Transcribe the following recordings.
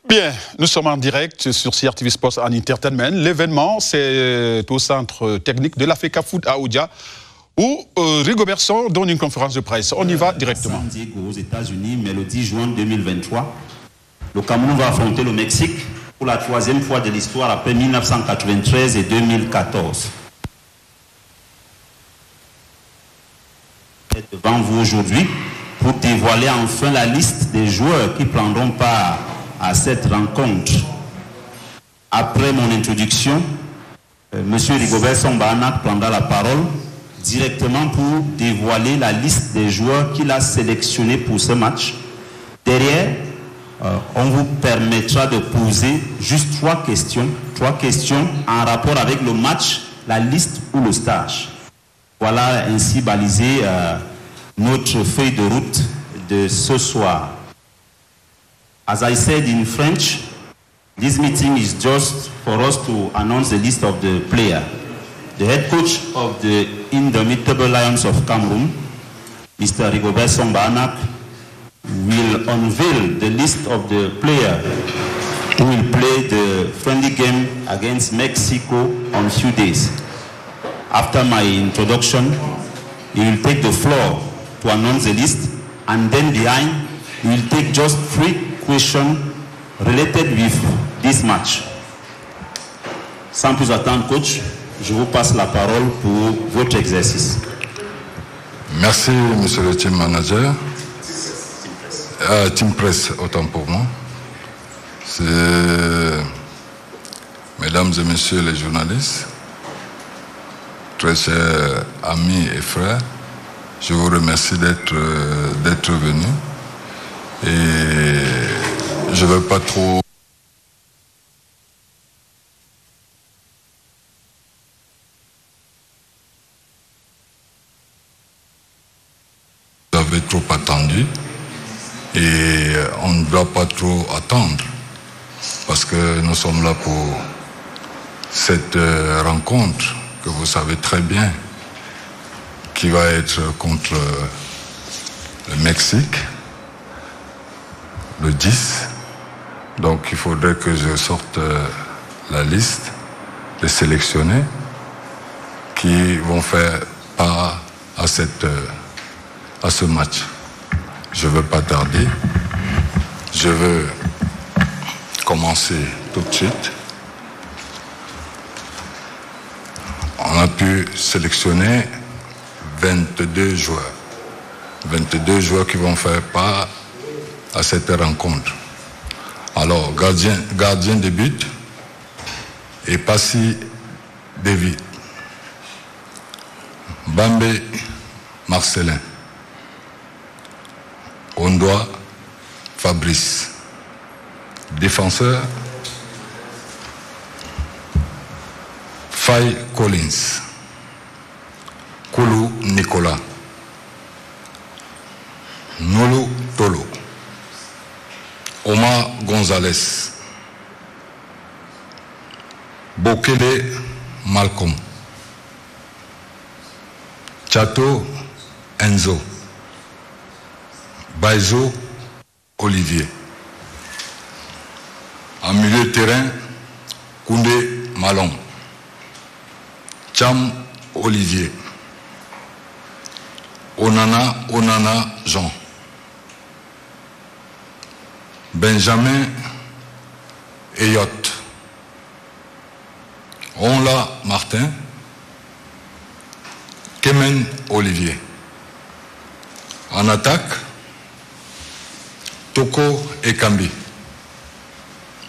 Bien, nous sommes en direct sur CRTV Sports and Entertainment. L'événement, c'est au centre technique de l'Africa Foot à Oudia, où Rigobert Song donne une conférence de presse. On y va directement. San Diego, aux États-Unis, mais le 10 juin 2023, le Cameroun va affronter le Mexique pour la troisième fois de l'histoire après 1993 et 2014. Je suis devant vous aujourd'hui pour dévoiler enfin la liste des joueurs qui prendront part à cette rencontre. Après mon introduction, M. Rigobert Song prendra la parole directement pour dévoiler la liste des joueurs qu'il a sélectionnés pour ce match. Derrière, on vous permettra de poser juste trois questions en rapport avec le match, la liste ou le stage. Voilà ainsi balisé notre feuille de route de ce soir. As I said in French, this meeting is just for us to announce the list of the players. The head coach of the Indomitable Lions of Cameroon, Mr. Rigobert Song, will unveil the list of the players who will play the friendly game against Mexico on a few days. After my introduction, he will take the floor to announce the list, and then behind, he will take just 3 questions related with this match. Sans plus attendre, coach, je vous passe la parole pour votre exercice. Merci, monsieur le team manager. Team Press, autant pour moi. Mesdames et messieurs les journalistes, très chers amis et frères, je vous remercie d'être venus. Et je ne veux pas trop... Vous avez trop attendu et on ne doit pas trop attendre parce que nous sommes là pour cette rencontre que vous savez très bien qui va être contre le Mexique le 10. Donc il faudrait que je sorte la liste des sélectionnés qui vont faire part à ce match. Je ne veux pas tarder. Je veux commencer tout de suite. On a pu sélectionner 22 joueurs. 22 joueurs qui vont faire part à cette rencontre. Alors, gardien de but et Passy David. Bambé Marcelin. Ondoa Fabrice. Défenseur Faye Collins. Koulou Nicolas. Nolo Tolo. Omar Gonzalez. Bokele Malcolm. Chateau Enzo. Baizo Olivier. En milieu de terrain, Koundé Malon. Cham Olivier. Onana Jean. Benjamin Eyot. Onla Martin. Kemen Olivier. En attaque, Toko Ekambi.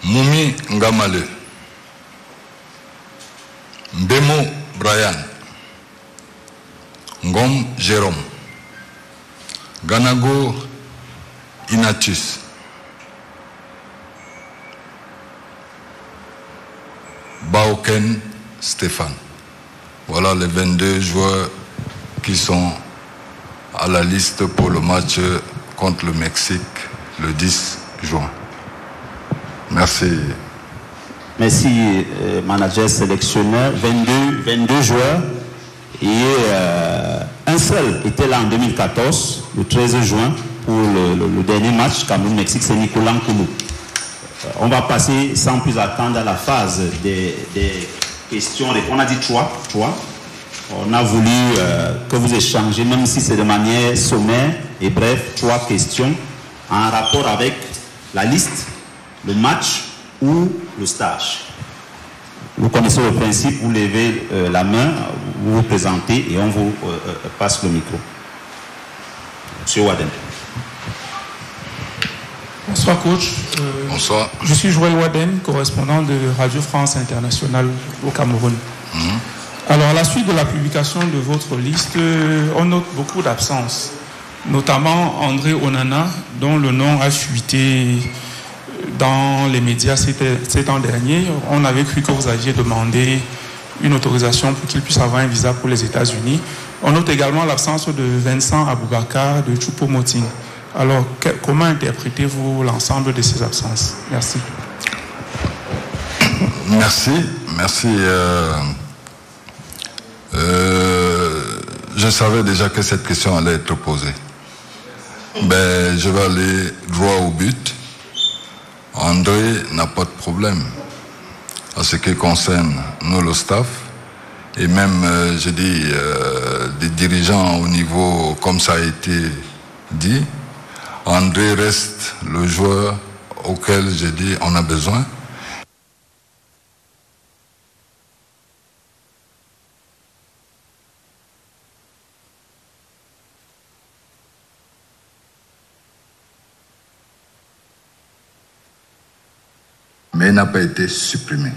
Moumi Ngamale. Mbemo Brian. Ngom Jérôme. Ganago Inatus. Baoken Stéphane. Voilà les 22 joueurs qui sont à la liste pour le match contre le Mexique le 10 juin. Merci. Merci, manager sélectionneur. 22 joueurs. Et un seul était là en 2014, le 13 juin, pour le dernier match Cameroun-Mexique, c'est Nicolas Nkoulou. On va passer sans plus attendre à la phase des questions. On a dit trois. On a voulu que vous échangez, même si c'est de manière sommaire et bref, 3 questions en rapport avec la liste, le match ou le stage. Vous connaissez le principe, vous levez la main, vous vous présentez et on vous passe le micro. Monsieur Waden. Bonsoir coach. Bonsoir. Je suis Joël Waden, correspondant de Radio France Internationale au Cameroun. Alors à la suite de la publication de votre liste, on note beaucoup d'absences, notamment André Onana, dont le nom a fuité dans les médias ces temps derniers. On avait cru que vous aviez demandé une autorisation pour qu'il puisse avoir un visa pour les États-Unis. On note également l'absence de Vincent Aboubakar de Choupo-Moting. Alors, comment interprétez-vous l'ensemble de ces absences? Merci. Merci. Je savais déjà que cette question allait être posée. Je vais aller droit au but. André n'a pas de problème à ce qui concerne nous, le staff, et même, des dirigeants au niveau, comme ça a été dit. André reste le joueur auquel on a besoin. Mais il n'a pas été supprimé.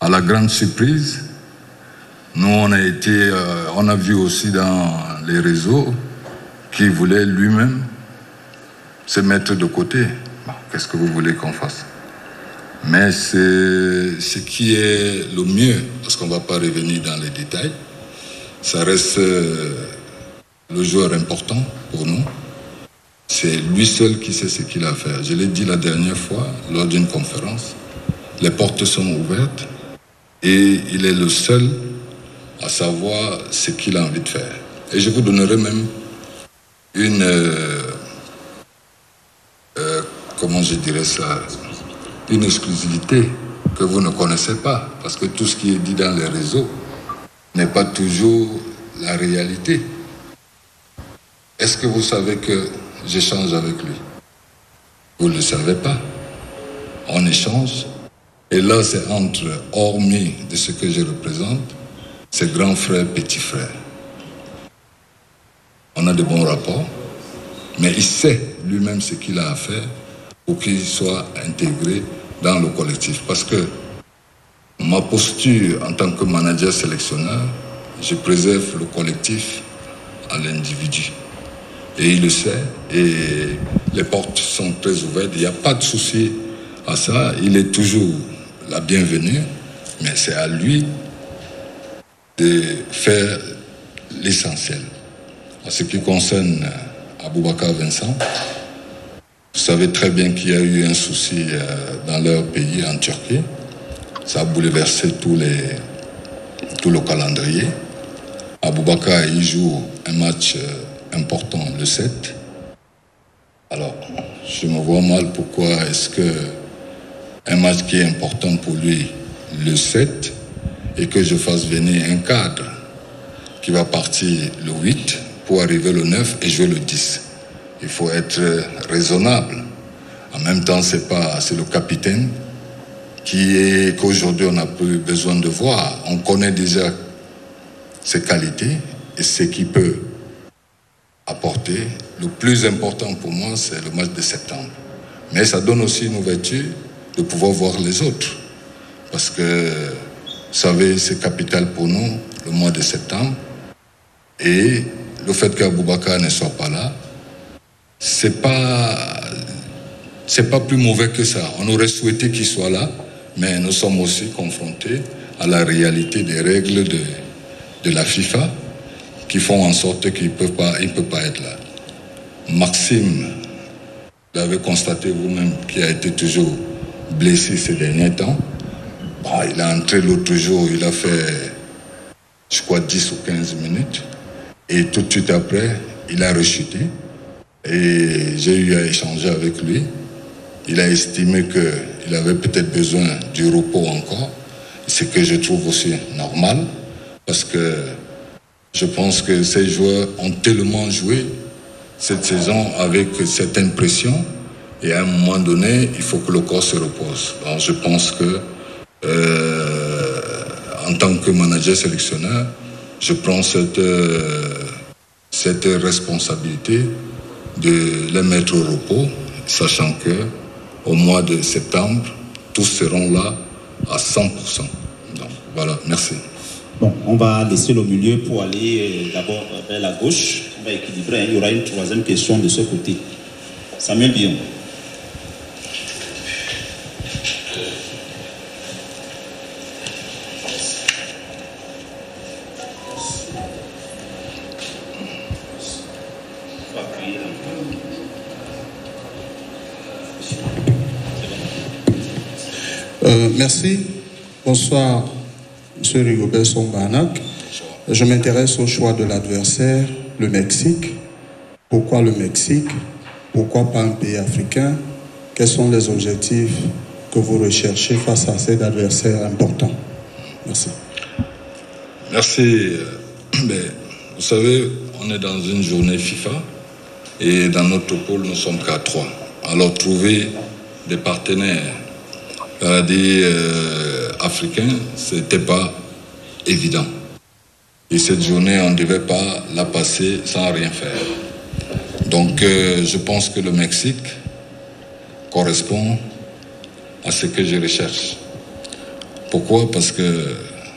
À la grande surprise, nous on a vu aussi dans les réseaux qu'il voulait lui-même se mettre de côté. Qu'est-ce que vous voulez qu'on fasse? Mais c'est ce qui est le mieux, parce qu'on ne va pas revenir dans les détails. Ça reste le joueur important pour nous. C'est lui seul qui sait ce qu'il a à faire. Je l'ai dit la dernière fois, lors d'une conférence, les portes sont ouvertes et il est le seul à savoir ce qu'il a envie de faire. Et je vous donnerai même une exclusivité que vous ne connaissez pas, parce que tout ce qui est dit dans les réseaux n'est pas toujours la réalité. Est-ce que vous savez que j'échange avec lui? Vous ne le savez pas. On échange. Et là, c'est hormis de ce que je représente, c'est grand frère, petit frère. On a de bons rapports, mais il sait lui-même ce qu'il a à faire pour qu'il soit intégré dans le collectif. Parce que ma posture en tant que manager sélectionneur, je préserve le collectif à l'individu. Et il le sait, et les portes sont très ouvertes, il n'y a pas de souci à ça, il est toujours la bienvenue, mais c'est à lui de faire l'essentiel. En ce qui concerne Aboubakar Vincent, vous savez très bien qu'il y a eu un souci dans leur pays, en Turquie. Ça a bouleversé tout le calendrier. Aboubakar, il joue un match important le 7. Alors, je me vois mal pourquoi est-ce que un match qui est important pour lui le 7 et que je fasse venir un cadre qui va partir le 8 pour arriver le 9 et jouer le 10. Il faut être raisonnable. En même temps, c'est le capitaine qu'aujourd'hui on n'a plus besoin de voir. On connaît déjà ses qualités et ce qu'il peut apporter. Le plus important pour moi, c'est le match de septembre. Mais ça donne aussi une ouverture de pouvoir voir les autres. Parce que, vous savez, c'est capital pour nous, le mois de septembre. Et le fait qu'Aboubakar ne soit pas là, c'est pas plus mauvais que ça. On aurait souhaité qu'il soit là, mais nous sommes aussi confrontés à la réalité des règles de la FIFA qui font en sorte qu'il ne peut pas être là. Maxime, vous l'avez constaté vous-même, qui a été toujours blessé ces derniers temps. Il est entré l'autre jour, il a fait, je crois, 10 ou 15 minutes. Et tout de suite après, il a rechuté. Et j'ai eu à échanger avec lui. il a estimé qu'il avait peut-être besoin du repos encore, ce que je trouve aussi normal, parce que je pense que ces joueurs ont tellement joué cette saison avec cette impression, et à un moment donné, il faut que le corps se repose. Alors je pense que, en tant que manager sélectionneur, je prends cette responsabilité de les mettre au repos, sachant que au mois de septembre, tous seront là à 100%. Donc, voilà, merci. Bon, on va laisser le milieu pour aller d'abord vers la gauche. On va équilibrer. Il y aura une troisième question de ce côté. Samuel Bion. Merci. Bonsoir, M. Rigobert Song-Bahnak. Je m'intéresse au choix de l'adversaire, le Mexique. Pourquoi le Mexique? Pourquoi pas un pays africain? Quels sont les objectifs que vous recherchez face à cet adversaire important? Merci. Merci. Mais, vous savez, on est dans une journée FIFA et dans notre pôle, nous sommes qu'à 3. Alors, trouver des partenaires africains, ce n'était pas évident. Et cette journée, on ne devait pas la passer sans rien faire. Donc, je pense que le Mexique correspond à ce que je recherche. Pourquoi? Parce que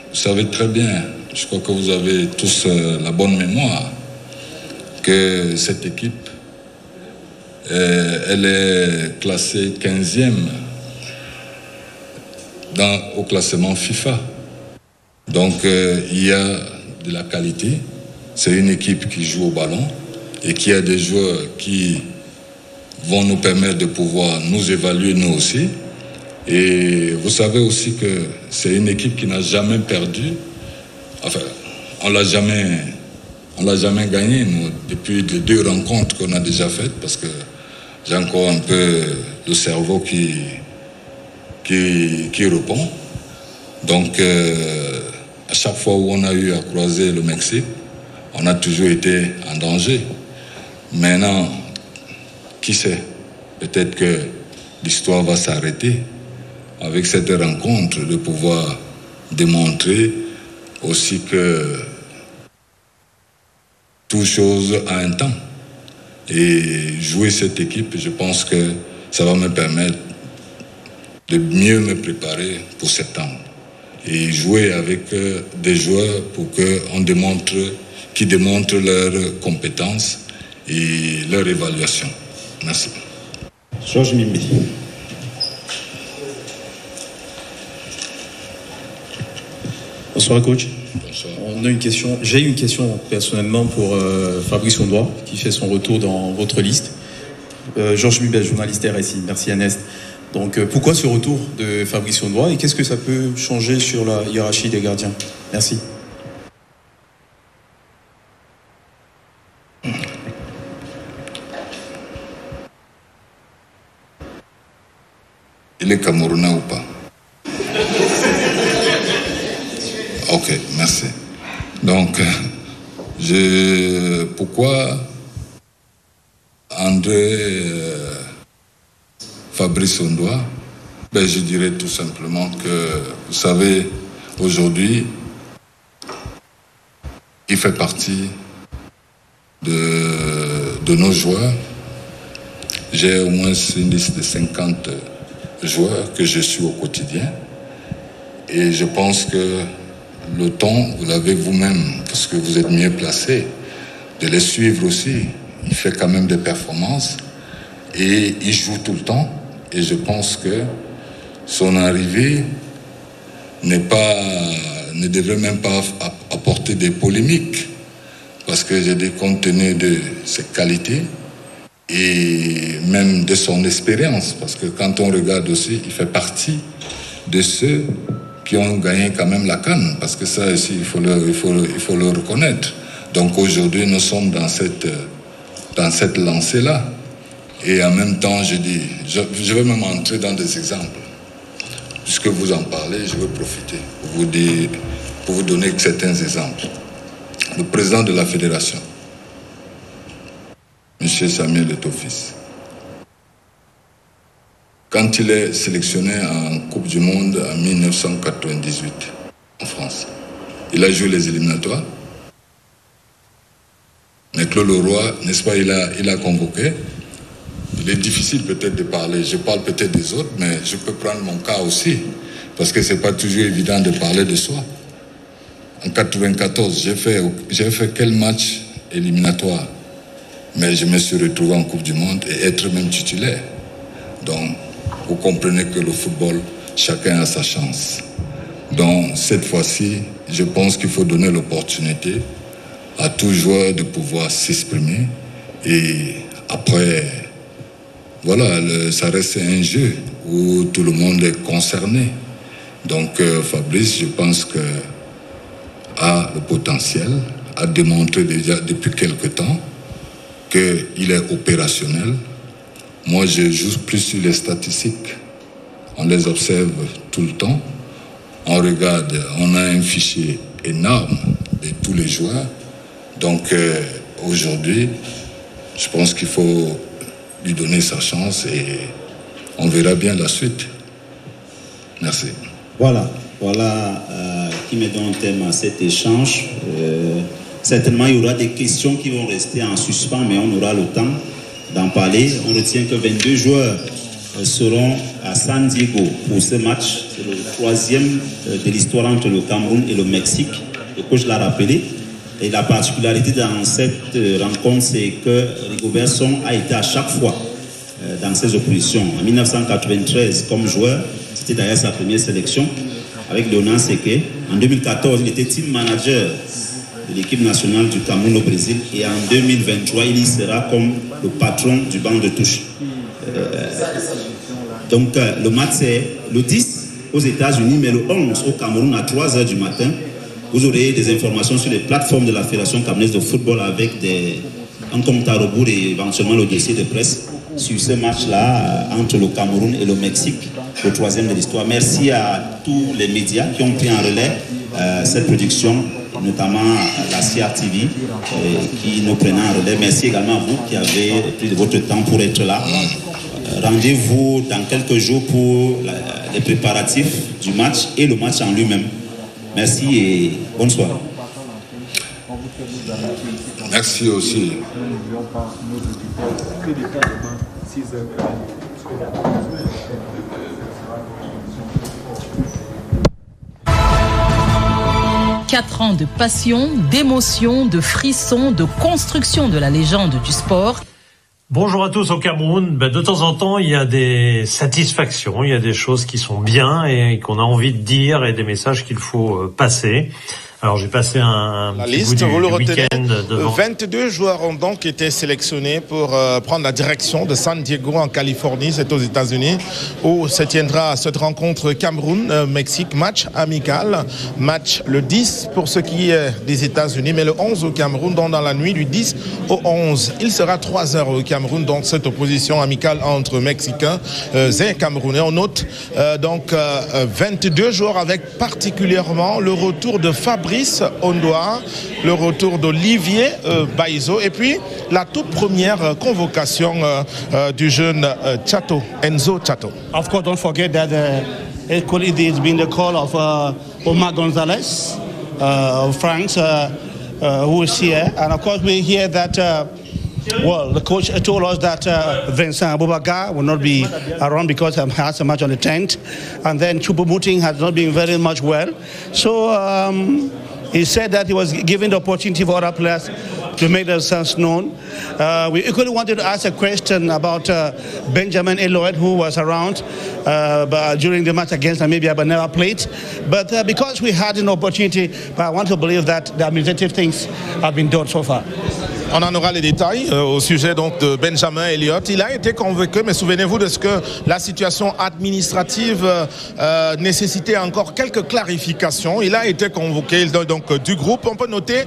vous savez très bien, je crois que vous avez tous la bonne mémoire, que cette équipe, elle est classée 15e au classement FIFA. Donc, il y a de la qualité. C'est une équipe qui joue au ballon et qui a des joueurs qui vont nous permettre de pouvoir nous évaluer nous aussi. Et vous savez aussi que c'est une équipe qui n'a jamais perdu. Enfin, on l'a jamais gagné, nous, depuis les 2 rencontres qu'on a déjà faites, parce que j'ai encore un peu le cerveau qui répond. Donc, à chaque fois où on a eu à croiser le Mexique, on a toujours été en danger. Maintenant, qui sait? Peut-être que l'histoire va s'arrêter avec cette rencontre, de pouvoir démontrer aussi que toute chose a un temps. Et jouer cette équipe, je pense que ça va me permettre de mieux me préparer pour septembre. Et jouer avec des joueurs pour qu'ils démontrent leurs compétences et leur évaluation. Merci. Georges Mimbi. Bonsoir coach. Bonsoir. J'ai une question personnellement pour Fabrice Ondoa, qui fait son retour dans votre liste. Georges Mibel, journaliste RSI. Merci Ernest. Donc pourquoi ce retour de Fabrice Ondoa et qu'est-ce que ça peut changer sur la hiérarchie des gardiens? Merci. Il est Camerounais ou pas? Ok, merci. Donc, pourquoi Fabrice Ondoa? Je dirais tout simplement que, vous savez, aujourd'hui, il fait partie de nos joueurs. J'ai au moins une liste de 50 joueurs que je suis au quotidien. Et je pense que le temps, vous l'avez vous-même, parce que vous êtes mieux placé, de les suivre aussi. Il fait quand même des performances et il joue tout le temps. Et je pense que son arrivée ne devrait même pas apporter des polémiques, parce que j'ai dit, compte tenu de ses qualités et même de son expérience, parce que quand on regarde aussi, il fait partie de ceux qui ont gagné quand même la CAN, parce que ça aussi, il faut le reconnaître. Donc aujourd'hui, nous sommes dans cette lancée-là. Et en même temps, je dis, je vais même entrer dans des exemples. Puisque vous en parlez, je vais profiter pour vous donner certains exemples. Le président de la fédération, M. Samuel Eto'o-Fils, quand il est sélectionné en Coupe du Monde en 1998 en France, il a joué les éliminatoires. Mais Claude Leroy, n'est-ce pas, il a convoqué. Il est difficile peut-être de parler, je parle peut-être des autres, mais je peux prendre mon cas aussi, parce que ce n'est pas toujours évident de parler de soi. En 1994, j'ai fait quel match éliminatoire, mais je me suis retrouvé en Coupe du Monde et être même titulaire. Donc, vous comprenez que le football, chacun a sa chance. Donc, cette fois-ci, je pense qu'il faut donner l'opportunité à tout joueur de pouvoir s'exprimer. Et après, voilà, ça reste un jeu où tout le monde est concerné. Donc, Fabrice, je pense que a le potentiel, a démontré déjà depuis quelque temps qu'il est opérationnel. Moi, je joue plus sur les statistiques. On les observe tout le temps. On regarde, on a un fichier énorme de tous les joueurs. Donc, aujourd'hui, je pense qu'il faut lui donner sa chance et on verra bien la suite. Merci. Voilà qui met donc un thème à cet échange. Certainement, il y aura des questions qui vont rester en suspens, mais on aura le temps d'en parler. On retient que 22 joueurs seront à San Diego pour ce match. C'est le 3e de l'histoire entre le Cameroun et le Mexique. Le coach l'a rappelé. Et la particularité dans cette rencontre, c'est que Rigobert Song a été à chaque fois dans ses oppositions. En 1993, comme joueur, c'était d'ailleurs sa première sélection avec Léonard Seke. En 2014, il était team manager de l'équipe nationale du Cameroun au Brésil. Et en 2023, il y sera comme le patron du banc de touche. Donc, le match, c'est le 10 aux États-Unis, mais le 11 au Cameroun à 3h du matin. Vous aurez des informations sur les plateformes de la Fédération camerounaise de football avec un compte à rebours et éventuellement le dossier de presse sur ce match-là entre le Cameroun et le Mexique, le 3e de l'histoire. Merci à tous les médias qui ont pris en relais cette production, notamment la CRTV qui nous prenait en relais. Merci également à vous qui avez pris de votre temps pour être là. Rendez-vous dans quelques jours pour les préparatifs du match et le match en lui-même. Merci et bonne soirée. Merci aussi. Quatre ans de passion, d'émotion, de frissons, de construction de la légende du sport. Bonjour à tous au Cameroun. De temps en temps, il y a des satisfactions, il y a des choses qui sont bien et qu'on a envie de dire et des messages qu'il faut passer. Alors j'ai passé un petit bout du week-end devant. 22 joueurs ont donc été sélectionnés pour prendre la direction de San Diego en Californie, c'est aux États-Unis, où se tiendra cette rencontre Cameroun-Mexique, match amical, match le 10 pour ce qui est des États-Unis, mais le 11 au Cameroun, donc dans la nuit du 10 au 11. Il sera 3h au Cameroun, donc cette opposition amicale entre Mexicains et Camerounais. On note donc 22 joueurs avec particulièrement le retour de Fabrice Ondoa, le retour d'Olivier Baizo et puis la toute première convocation du jeune Chato, Enzo Chato. Of course, don't forget that equally there's been the call of Omar Gonzalez of France who is here, and of course we hear that well, the coach told us that Vincent Aboubakar will not be around because he has a match on the 10th. And then Choupo-Moting has not been very much well. So he said that he was giving the opportunity for other players to make themselves known. We equally wanted to ask a question about Benjamin Eloed, who was around during the match against Namibia but never played. But because we had an opportunity, but I want to believe that the administrative things have been done so far. On en aura les détails au sujet donc de Benjamin Elliott. Il a été convoqué, mais souvenez-vous de ce que la situation administrative nécessitait encore quelques clarifications. Il a été convoqué donc du groupe. On peut noter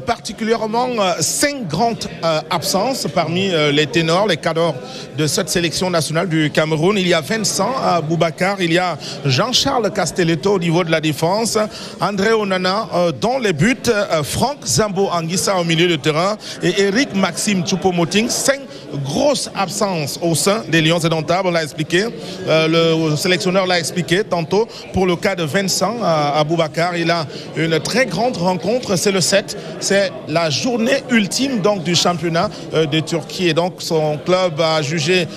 particulièrement 5 grandes absences parmi les ténors, les cadors de cette sélection nationale du Cameroun. Il y a Vincent Boubacar, il y a Jean-Charles Castelletto au niveau de la défense, André Onana dans les buts, Franck Zambo Anguissa au milieu de terrain et Eric Maxime Choupo-Moting. 5 grosses absences au sein des Lions indomptables, on l'a expliqué, le sélectionneur l'a expliqué tantôt. Pour le cas de Vincent Boubacar, il a une très grande rencontre, c'est le 7, c'est la journée ultime donc du championnat de Turquie, et donc son club a jugé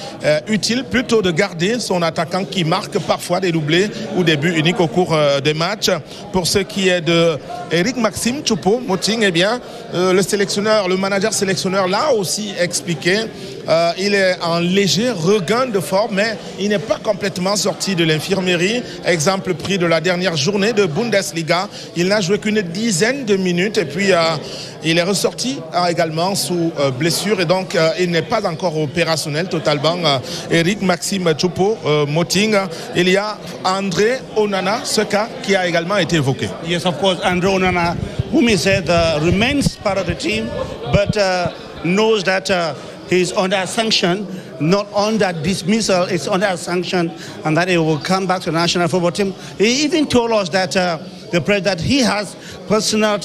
utile plutôt de garder son attaquant qui marque parfois des doublés ou des buts uniques au cours des matchs. Pour ce qui est de Eric Maxime Choupo-Moting, eh bien le manager sélectionneur l'a aussi expliqué. Il est en léger regain de forme, mais il n'est pas complètement sorti de l'infirmerie. Exemple pris de la dernière journée de Bundesliga. Il n'a joué qu'une dizaine de minutes et puis il est ressorti également sous blessure et donc il n'est pas encore opérationnel totalement. Eric Maxime Choupo-Moting. Il y a André Onana, ce cas qui a également été évoqué. Yes, of course, André Onana, whom he said remains part of the team, but knows that he's under sanction, not under dismissal, it's under sanction, and that he will come back to the national football team. He even told us that that he has personal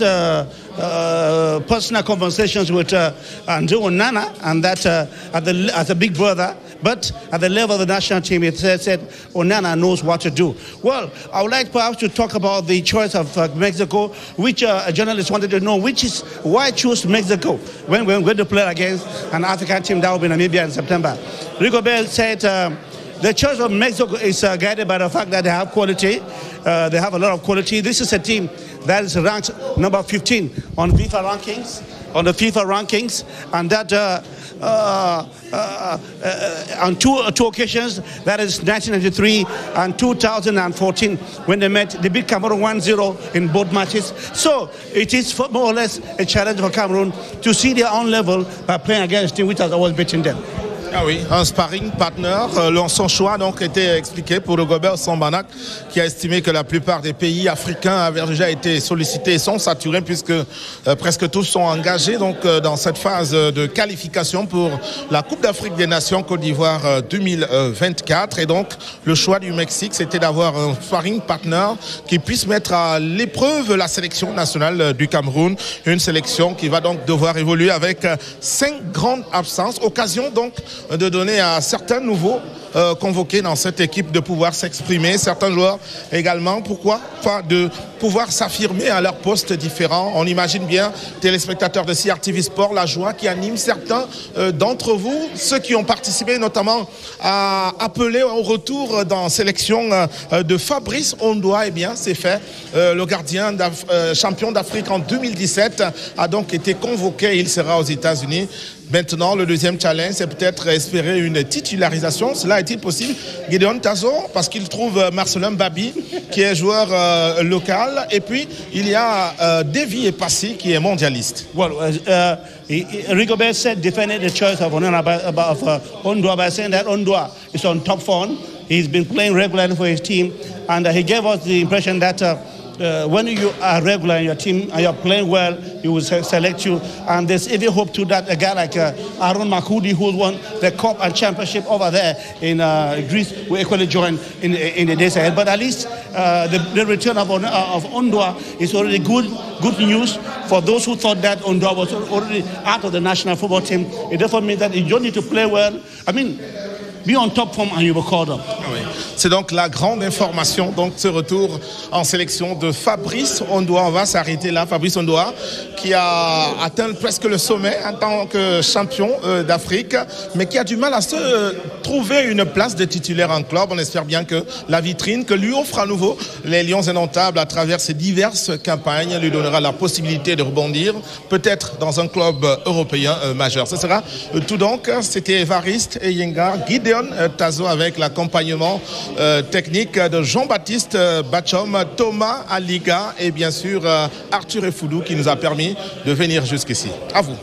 conversations with André Onana, and that as a big brother, but at the level of the national team, it said Onana knows what to do. Well, I would like perhaps to talk about the choice of Mexico, which a journalist wanted to know, why choose Mexico when we're going to play against an African team that will be Namibia in September. Rigobert said the choice of Mexico is guided by the fact that they have quality. They have a lot of quality. This is a team that is ranked number 15 on the FIFA rankings, and that on two occasions, that is 1993 and 2014, when they beat Cameroon 1-0 in both matches. So it is more or less a challenge for Cameroon to see their own level by playing against a team which has always beaten them. Ah oui, un sparring partner. Son choix donc était expliqué pour Rigobert Sambanac, qui a estimé que la plupart des pays africains avaient déjà été sollicités et sont saturés puisque presque tous sont engagés donc dans cette phase de qualification pour la Coupe d'Afrique des Nations Côte d'Ivoire 2024. Et donc le choix du Mexique, c'était d'avoir un sparring partner qui puisse mettre à l'épreuve la sélection nationale du Cameroun, une sélection qui va donc devoir évoluer avec 5 grandes absences. Occasion donc de donner à certains nouveaux convoqués dans cette équipe de pouvoir s'exprimer, certains joueurs également, pourquoi pas de pouvoir s'affirmer à leurs postes différents. On imagine bien, téléspectateurs de CRTV Sport, la joie qui anime certains d'entre vous, ceux qui ont participé notamment à appeler au retour dans sélection de Fabrice Ondoa. Eh bien, c'est fait. Le gardien champion d'Afrique en 2017 a donc été convoqué. Il sera aux États-Unis. Maintenant, le deuxième challenge, c'est peut-être espérer une titularisation. Cela est-il possible? Gideon Tazo, parce qu'il trouve Marcelin Babi, qui est joueur local. Et puis, il y a Davy Epassi, qui est mondialiste. Well, Rigobert said, defended the choice of Ondoa by saying that Ondoa is on top form. He's been playing regularly for his team. And he gave us the impression that when you are regular in your team and you're playing well, he will select you. And there's even hope to that a guy like Aaron Makoudi, who won the cup and championship over there in Greece, will equally join in the days ahead. But at least the return of Ondoa is already good news for those who thought that Ondoa was already out of the national football team. It therefore means that you don't need to play well. I mean, be on top form and you will call them. Oui. C'est donc la grande information, donc ce retour en sélection de Fabrice Ondoa. On va s'arrêter là. Fabrice Ondoa qui a atteint presque le sommet en tant que champion d'Afrique, mais qui a du mal à se trouver une place de titulaire en club. On espère bien que la vitrine que lui offre à nouveau les Lions indomptables à travers ses diverses campagnes lui donnera la possibilité de rebondir, peut-être dans un club européen majeur. Ce sera tout donc. C'était Evariste Eyenga, Gideon Tazo avec l'accompagnement technique de Jean-Baptiste Bachom, Thomas Aliga et bien sûr Arthur Efoudou qui nous a permis de venir jusqu'ici. À vous.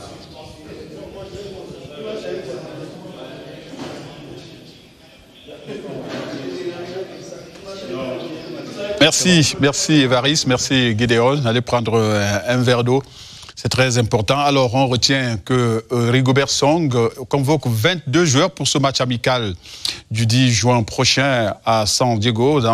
Merci Évariste, merci Gideon. Allez prendre un verre d'eau, c'est très important. Alors on retient que Rigobert Song convoque 22 joueurs pour ce match amical du 10 juin prochain à San Diego.